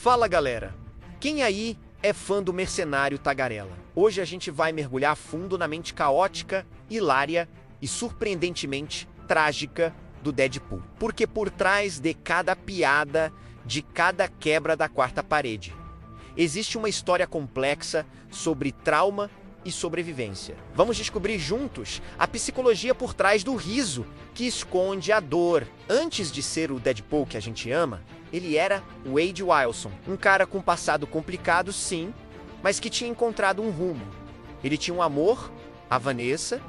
Fala galera! Quem aí é fã do Mercenário Tagarela? Hoje a gente vai mergulhar a fundo na mente caótica, hilária e surpreendentemente trágica do Deadpool. Porque por trás de cada piada, de cada quebra da quarta parede, existe uma história complexa sobre trauma e sobrevivência. Vamos descobrir juntos a psicologia por trás do riso que esconde a dor. Antes de ser o Deadpool que a gente ama, ele era Wade Wilson, um cara com passado complicado, sim, mas que tinha encontrado um rumo. Ele tinha um amor, a Vanessa,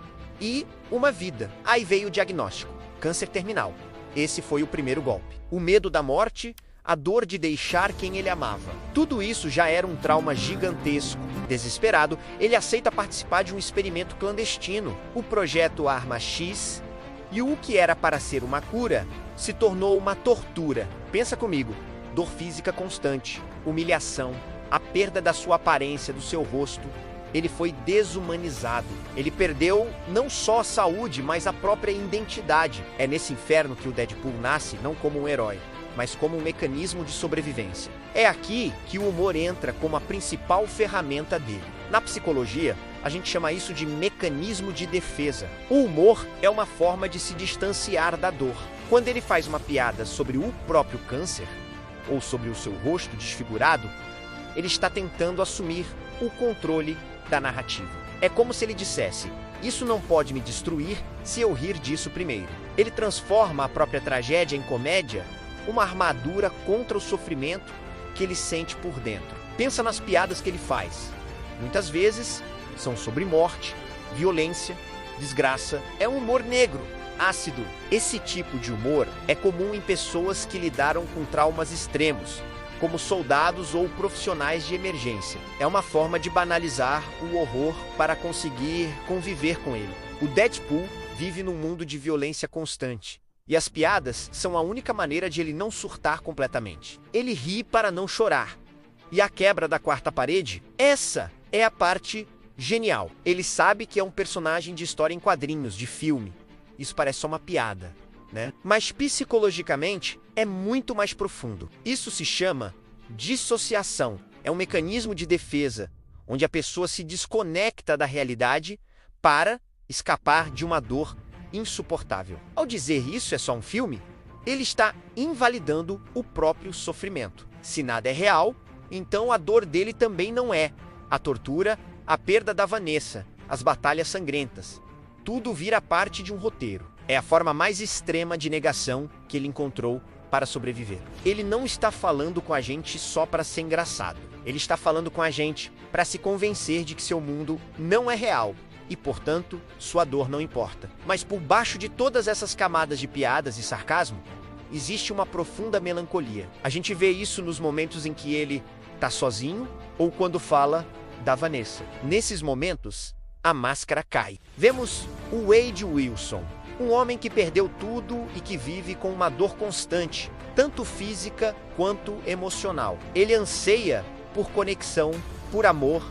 e uma vida. Aí veio o diagnóstico: câncer terminal. Esse foi o primeiro golpe. O medo da morte, a dor de deixar quem ele amava. Tudo isso já era um trauma gigantesco. Desesperado, ele aceita participar de um experimento clandestino, o Projeto Arma X, e o que era para ser uma cura se tornou uma tortura. Pensa comigo: dor física constante, humilhação, a perda da sua aparência, do seu rosto. Ele foi desumanizado. Ele perdeu não só a saúde, mas a própria identidade. É nesse inferno que o Deadpool nasce não como um herói, mas como um mecanismo de sobrevivência. É aqui que o humor entra como a principal ferramenta dele. Na psicologia, a gente chama isso de mecanismo de defesa. O humor é uma forma de se distanciar da dor. Quando ele faz uma piada sobre o próprio câncer, ou sobre o seu rosto desfigurado, ele está tentando assumir o controle da narrativa. É como se ele dissesse: isso não pode me destruir se eu rir disso primeiro. Ele transforma a própria tragédia em comédia, uma armadura contra o sofrimento que ele sente por dentro. Pensa nas piadas que ele faz. Muitas vezes são sobre morte, violência, desgraça. É um humor negro, ácido. Esse tipo de humor é comum em pessoas que lidaram com traumas extremos, como soldados ou profissionais de emergência. É uma forma de banalizar o horror para conseguir conviver com ele. O Deadpool vive num mundo de violência constante. E as piadas são a única maneira de ele não surtar completamente. Ele ri para não chorar. E a quebra da quarta parede, essa é a parte genial. Ele sabe que é um personagem de história em quadrinhos, de filme. Isso parece só uma piada, né? Mas psicologicamente é muito mais profundo. Isso se chama dissociação. É um mecanismo de defesa, onde a pessoa se desconecta da realidade para escapar de uma dor insuportável. Ao dizer isso é só um filme, ele está invalidando o próprio sofrimento. Se nada é real, então a dor dele também não é. A tortura, a perda da Vanessa, as batalhas sangrentas, tudo vira parte de um roteiro. É a forma mais extrema de negação que ele encontrou para sobreviver. Ele não está falando com a gente só para ser engraçado. Ele está falando com a gente para se convencer de que seu mundo não é real. E, portanto, sua dor não importa. Mas por baixo de todas essas camadas de piadas e sarcasmo, existe uma profunda melancolia. A gente vê isso nos momentos em que ele tá sozinho ou quando fala da Vanessa. Nesses momentos, a máscara cai. Vemos o Wade Wilson, um homem que perdeu tudo e que vive com uma dor constante, tanto física quanto emocional. Ele anseia por conexão, por amor,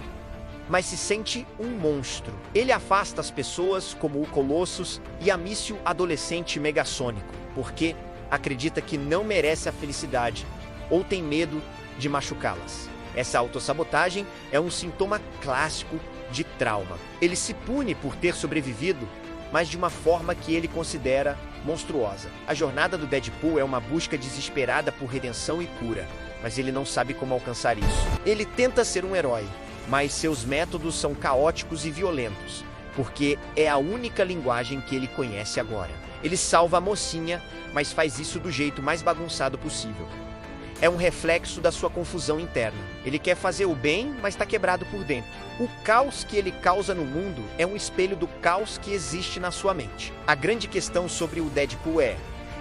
mas se sente um monstro. Ele afasta as pessoas como o Colossus e a míssil adolescente megassônico, porque acredita que não merece a felicidade ou tem medo de machucá-las. Essa autossabotagem é um sintoma clássico de trauma. Ele se pune por ter sobrevivido, mas de uma forma que ele considera monstruosa. A jornada do Deadpool é uma busca desesperada por redenção e cura, mas ele não sabe como alcançar isso. Ele tenta ser um herói, mas seus métodos são caóticos e violentos, porque é a única linguagem que ele conhece agora. Ele salva a mocinha, mas faz isso do jeito mais bagunçado possível. É um reflexo da sua confusão interna. Ele quer fazer o bem, mas está quebrado por dentro. O caos que ele causa no mundo é um espelho do caos que existe na sua mente. A grande questão sobre o Deadpool é: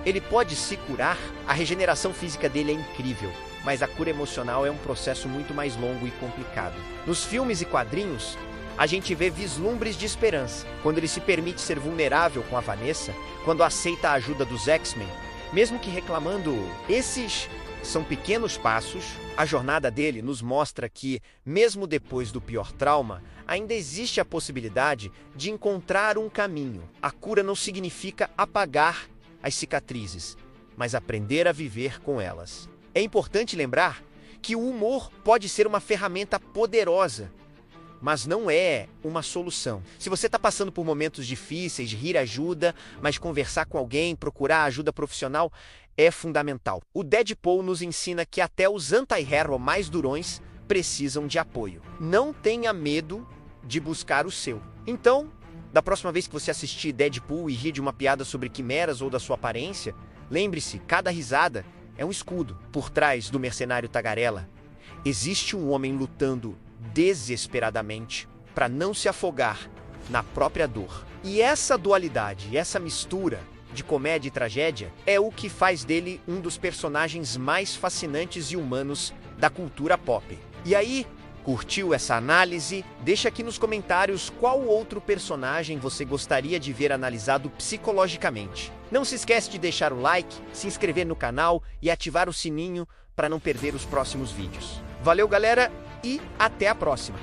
ele pode se curar? A regeneração física dele é incrível, mas a cura emocional é um processo muito mais longo e complicado. Nos filmes e quadrinhos, a gente vê vislumbres de esperança. Quando ele se permite ser vulnerável com a Vanessa, quando aceita a ajuda dos X-Men, mesmo que reclamando. Esses são pequenos passos. A jornada dele nos mostra que, mesmo depois do pior trauma, ainda existe a possibilidade de encontrar um caminho. A cura não significa apagar as cicatrizes, mas aprender a viver com elas. É importante lembrar que o humor pode ser uma ferramenta poderosa, mas não é uma solução. Se você está passando por momentos difíceis, rir ajuda, mas conversar com alguém, procurar ajuda profissional é fundamental. O Deadpool nos ensina que até os anti-hero mais durões precisam de apoio. Não tenha medo de buscar o seu. Então, da próxima vez que você assistir Deadpool e rir de uma piada sobre quimeras ou da sua aparência, lembre-se, cada risada é um escudo. Por trás do mercenário tagarela, existe um homem lutando desesperadamente para não se afogar na própria dor. E essa dualidade, essa mistura de comédia e tragédia é o que faz dele um dos personagens mais fascinantes e humanos da cultura pop. E aí, curtiu essa análise? Deixa aqui nos comentários qual outro personagem você gostaria de ver analisado psicologicamente. Não se esquece de deixar o like, se inscrever no canal e ativar o sininho para não perder os próximos vídeos. Valeu, galera, e até a próxima!